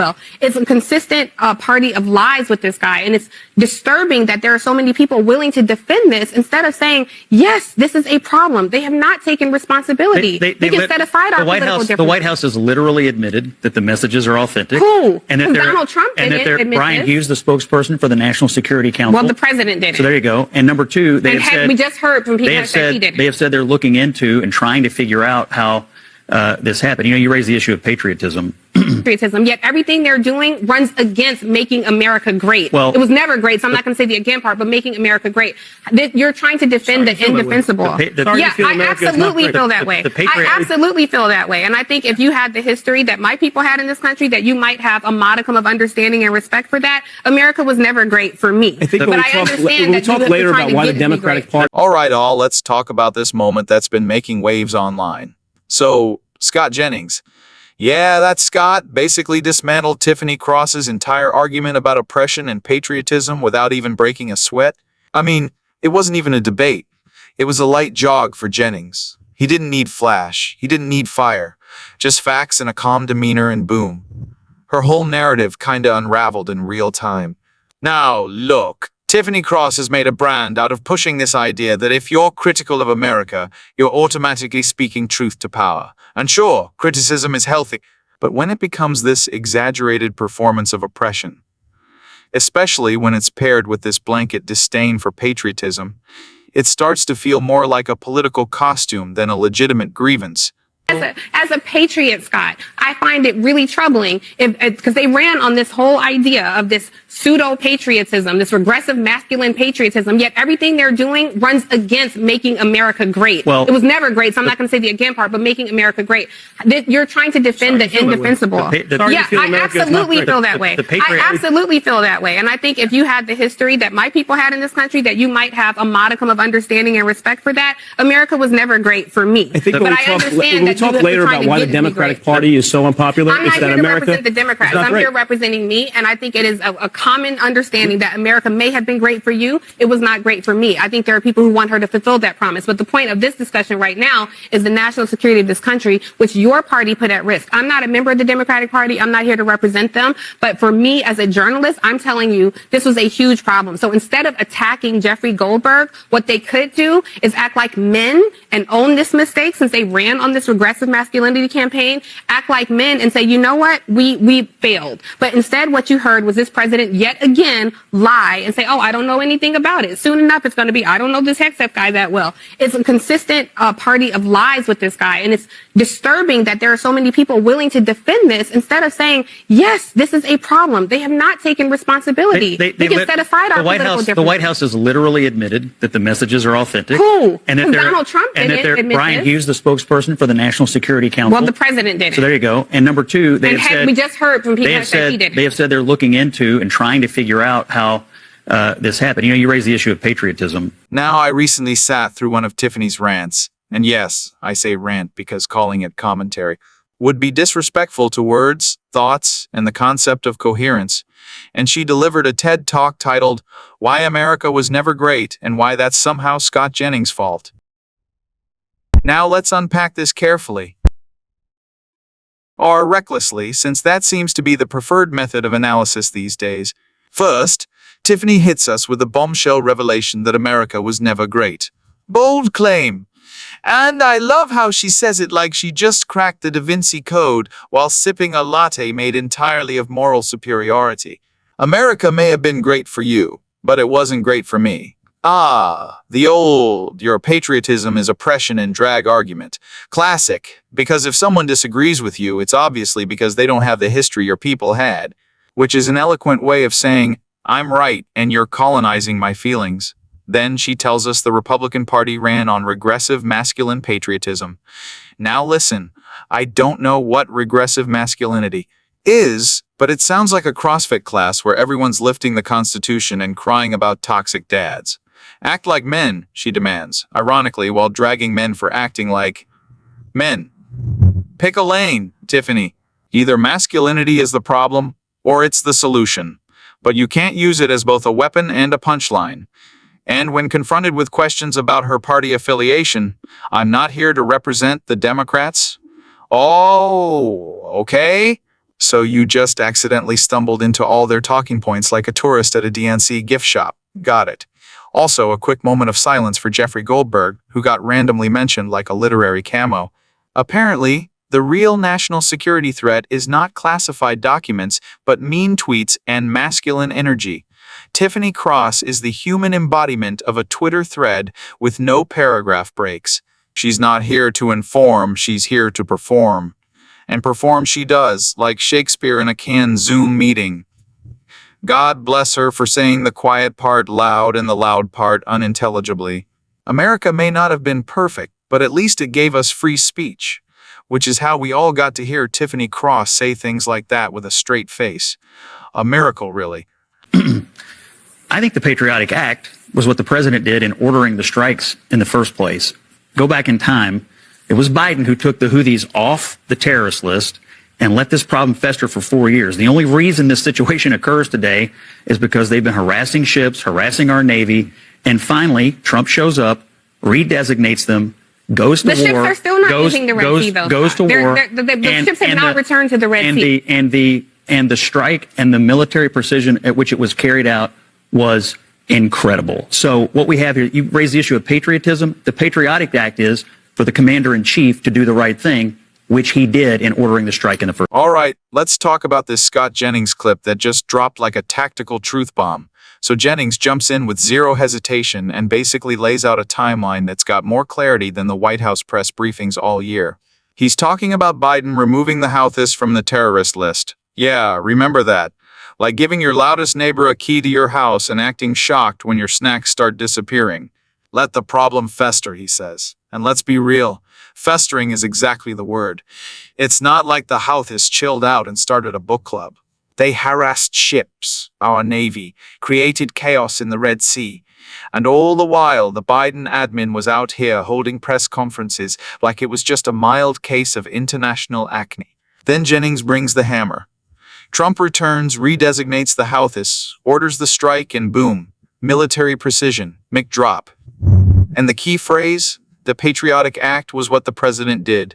well. It's a consistent party of lies with this guy, and it's disturbing that there are so many people willing to defend this instead of saying, yes, this is a problem. They have not taken responsibility. They can set aside our political differences. The White House has literally admitted that the messages are authentic. Who? And that Donald Trump didn't admit Brian this. Hughes, the spokesperson for the National Security Council. Well, the president did it. So there you go. And number two, they have said, we just heard from people that said he did it. They have said they're looking into and trying to figure out how this happened. You know, you raise the issue of patriotism. Yet everything they're doing runs against making America great. Well, it was never great, so I'm not going to say the again part, but making America great. You're trying to defend the indefensible. I absolutely feel that way. I absolutely feel that way. And I think if you had the history that my people had in this country, that you might have a modicum of understanding and respect for that. America was never great for me. I think when we talk later about why the Democratic Party. All right, let's talk about this moment that's been making waves online. So, Scott Jennings. Yeah, that's Scott basically dismantled Tiffany Cross's entire argument about oppression and patriotism without even breaking a sweat. I mean, it wasn't even a debate. It was a light jog for Jennings. He didn't need flash. He didn't need fire. Just facts and a calm demeanor, and boom. Her whole narrative kinda unraveled in real time. Now, look. Tiffany Cross has made a brand out of pushing this idea that if you're critical of America, you're automatically speaking truth to power. And sure, criticism is healthy, but when it becomes this exaggerated performance of oppression, especially when it's paired with this blanket disdain for patriotism, it starts to feel more like a political costume than a legitimate grievance. As a patriot, Scott, I find it really troubling because they ran on this whole idea of this pseudo-patriotism, this regressive masculine patriotism, yet everything they're doing runs against making America great. Well, it was never great, so I'm not going to say the again part, but making America great. You're trying to defend the indefensible. I absolutely feel that way. I absolutely feel that way. And I think if you had the history that my people had in this country, that you might have a modicum of understanding and respect for that. America was never great for me. I think when we talk later about why the Democratic Party is so unpopular, I'm not here to represent the Democrats. I'm here representing me, and I think it is a common understanding that America may have been great for you. It was not great for me. I think there are people who want her to fulfill that promise. But the point of this discussion right now is the national security of this country, which your party put at risk. I'm not a member of the Democratic Party. I'm not here to represent them. But for me as a journalist, I'm telling you, this was a huge problem. So instead of attacking Jeffrey Goldberg, what they could do is act like men and own this mistake, since they ran on this regressive masculinity campaign, act like men and say, you know what, we failed. But instead what you heard was this president yet again lie and say, oh, I don't know anything about it. Soon enough it's going to be, I don't know this Hexef guy that well. It's a consistent party of lies with this guy, and it's disturbing that there are so many people willing to defend this instead of saying, yes, this is a problem. They have not taken responsibility. They can set aside our political differences. The White House has literally admitted that the messages are authentic. Who? And that Donald Trump didn't admit this. Brian Hughes, the spokesperson for the National Security Council. Well, the president did it. So there you go. And number two, we just heard from people that said he did it. They have said they're looking into and trying to figure out how this happened. You know, you raise the issue of patriotism. Now, I recently sat through one of Tiffany's rants, and yes, I say rant because calling it commentary would be disrespectful to words, thoughts, and the concept of coherence. And she delivered a TED Talk titled, Why America Was Never Great and Why That's Somehow Scott Jennings' Fault. Now let's unpack this carefully. Or recklessly, since that seems to be the preferred method of analysis these days. First, Tiffany hits us with the bombshell revelation that America was never great. Bold claim. And I love how she says it like she just cracked the Da Vinci Code while sipping a latte made entirely of moral superiority. America may have been great for you, but it wasn't great for me. The old, your patriotism is oppression and drag argument. Classic, because if someone disagrees with you, it's obviously because they don't have the history your people had, which is an eloquent way of saying, I'm right and you're colonizing my feelings. Then she tells us the Republican Party ran on regressive masculine patriotism. Now listen, I don't know what regressive masculinity is, but it sounds like a CrossFit class where everyone's lifting the Constitution and crying about toxic dads. Act like men, she demands, ironically while dragging men for acting like men. Pick a lane, Tiffany. Either masculinity is the problem, or it's the solution. But you can't use it as both a weapon and a punchline. And when confronted with questions about her party affiliation, I'm not here to represent the Democrats. Oh, okay. So you just accidentally stumbled into all their talking points like a tourist at a DNC gift shop. Got it. Also, a quick moment of silence for Jeffrey Goldberg, who got randomly mentioned like a literary camo. Apparently, the real national security threat is not classified documents, but mean tweets and masculine energy. Tiffany Cross is the human embodiment of a Twitter thread with no paragraph breaks. She's not here to inform, she's here to perform. And perform she does, like Shakespeare in a canned Zoom meeting. God bless her for saying the quiet part loud and the loud part unintelligibly. America may not have been perfect, but at least it gave us free speech, which is how we all got to hear Tiffany Cross say things like that with a straight face. A miracle, really. I think the Patriotic Act was what the president did in ordering the strikes in the first place. Go back in time. It was Biden who took the Houthis off the terrorist list and let this problem fester for 4 years. The only reason this situation occurs today is because they've been harassing ships, harassing our Navy, and finally Trump shows up, redesignates them, goes to war. The ships are still not using the Red Sea, though. Goes to war. The ships have not returned to the Red Sea. And the strike and the military precision at which it was carried out was incredible. So what we have here, you raise the issue of patriotism. The Patriotic Act is for the commander-in-chief to do the right thing, which he did in ordering the strike in the first. All right, let's talk about this Scott Jennings clip that just dropped like a tactical truth bomb. So Jennings jumps in with zero hesitation and basically lays out a timeline that's got more clarity than the White House press briefings all year. He's talking about Biden removing the Houthis from the terrorist list. Yeah, remember that. Like giving your loudest neighbor a key to your house and acting shocked when your snacks start disappearing. Let the problem fester, he says. And let's be real, festering is exactly the word. It's not like the Houthis chilled out and started a book club. They harassed ships, our Navy, created chaos in the Red Sea. And all the while, the Biden admin was out here holding press conferences like it was just a mild case of international acne. Then Jennings brings the hammer. Trump returns, redesignates the Houthis, orders the strike, and boom, military precision, McDrop. And the key phrase, the Patriotic Act, was what the president did.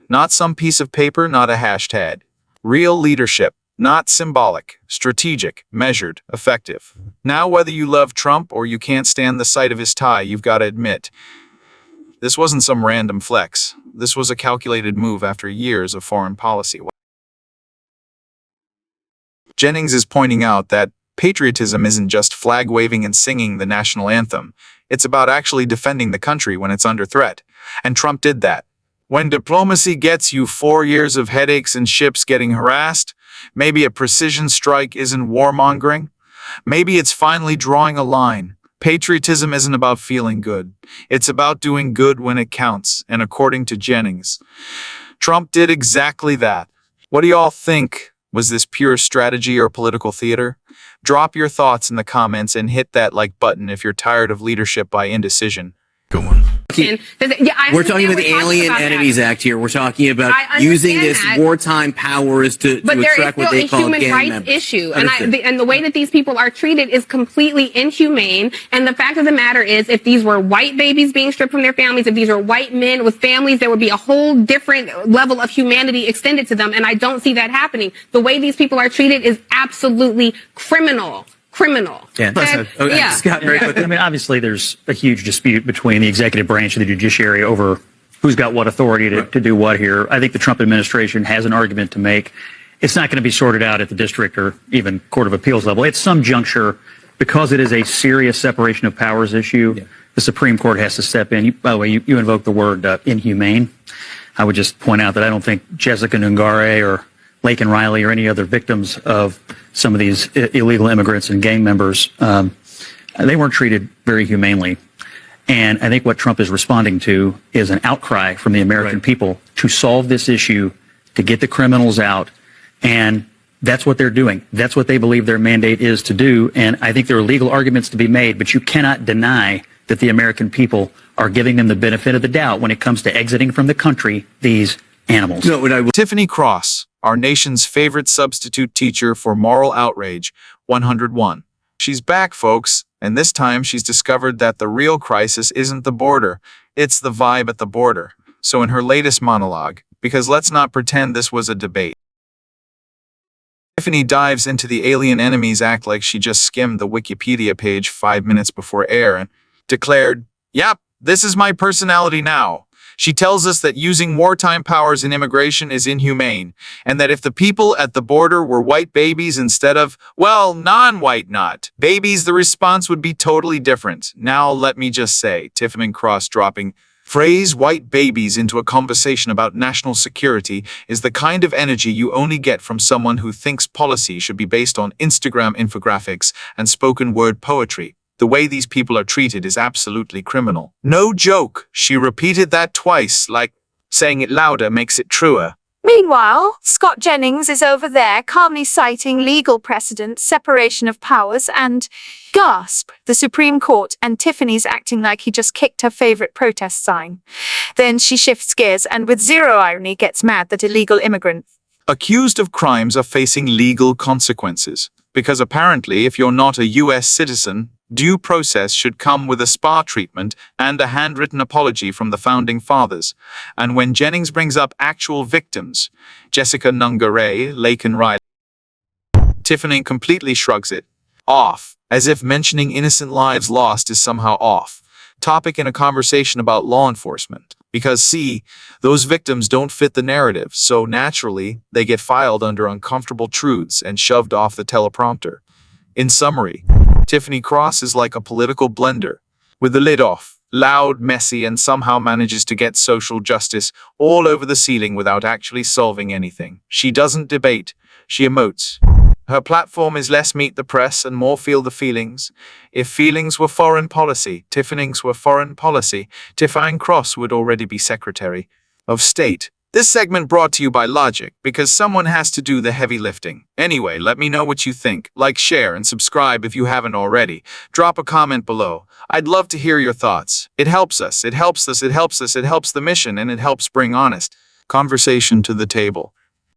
Not some piece of paper, not a hashtag. Real leadership, not symbolic, strategic, measured, effective. Now, whether you love Trump or you can't stand the sight of his tie, you've got to admit, this wasn't some random flex. This was a calculated move after years of foreign policy. Jennings is pointing out that patriotism isn't just flag waving and singing the national anthem. It's about actually defending the country when it's under threat. And Trump did that. When diplomacy gets you 4 years of headaches and ships getting harassed, maybe a precision strike isn't warmongering. Maybe it's finally drawing a line. Patriotism isn't about feeling good. It's about doing good when it counts. And according to Jennings, Trump did exactly that. What do y'all think? Was this pure strategy or political theater? Drop your thoughts in the comments and hit that like button if you're tired of leadership by indecision. Go on. We're talking about the Alien Enemies Act here. We're talking about using this wartime powers to attract what they call gang members. But there is still a human rights issue. And the way that these people are treated is completely inhumane. And the fact of the matter is, if these were white babies being stripped from their families, if these were white men with families, there would be a whole different level of humanity extended to them. And I don't see that happening. The way these people are treated is absolutely criminal. Yeah. Scott, very quickly. I mean, obviously, there's a huge dispute between the executive branch and the judiciary over who's got what authority to do what here. I think the Trump administration has an argument to make. It's not going to be sorted out at the district or even Court of Appeals level. At some juncture, because it is a serious separation of powers issue, the Supreme Court has to step in. By the way, you invoked the word inhumane. I would just point out that I don't think Jessica Nungare or Lake and Riley or any other victims of some of these illegal immigrants and gang members, they weren't treated very humanely. And I think what Trump is responding to is an outcry from the American people to solve this issue, to get the criminals out. And that's what they're doing. That's what they believe their mandate is to do. And I think there are legal arguments to be made, but you cannot deny that the American people are giving them the benefit of the doubt when it comes to exiting from the country these animals. Tiffany Cross, our nation's favorite substitute teacher for moral outrage, 101. She's back, folks, and this time she's discovered that the real crisis isn't the border, it's the vibe at the border. So in her latest monologue, because let's not pretend this was a debate, Tiffany dives into the Alien Enemies Act like she just skimmed the Wikipedia page 5 minutes before air and declared, "Yep, this is my personality now." She tells us that using wartime powers in immigration is inhumane, and that if the people at the border were white babies instead of, well, non-white not babies, the response would be totally different. Now, let me just say, Tiffany Cross dropping phrase white babies into a conversation about national security is the kind of energy you only get from someone who thinks policy should be based on Instagram infographics and spoken word poetry. The way these people are treated is absolutely criminal. No joke, she repeated that twice, like saying it louder makes it truer. Meanwhile, Scott Jennings is over there calmly citing legal precedent, separation of powers, and gasp, the Supreme Court, and Tiffany's acting like he just kicked her favorite protest sign. Then she shifts gears and with zero irony gets mad that illegal immigrants accused of crimes are facing legal consequences. Because apparently, if you're not a US citizen, due process should come with a spa treatment and a handwritten apology from the founding fathers. And when Jennings brings up actual victims, Jessica Nungaray, Laken Riley, Tiffany completely shrugs it off, as if mentioning innocent lives lost is somehow off topic in a conversation about law enforcement. Because see, those victims don't fit the narrative, so naturally, they get filed under uncomfortable truths and shoved off the teleprompter. In summary, Tiffany Cross is like a political blender, with the lid off, loud, messy, and somehow manages to get social justice all over the ceiling without actually solving anything. She doesn't debate, she emotes. Her platform is less meet the press and more feel the feelings. If feelings were foreign policy, Tiffany's were foreign policy, Tiffany Cross would already be Secretary of State. This segment brought to you by Logic, because someone has to do the heavy lifting. Anyway, let me know what you think. Like, share, and subscribe if you haven't already. Drop a comment below. I'd love to hear your thoughts. It helps us, it helps us, it helps us, it helps the mission, and it helps bring honest conversation to the table.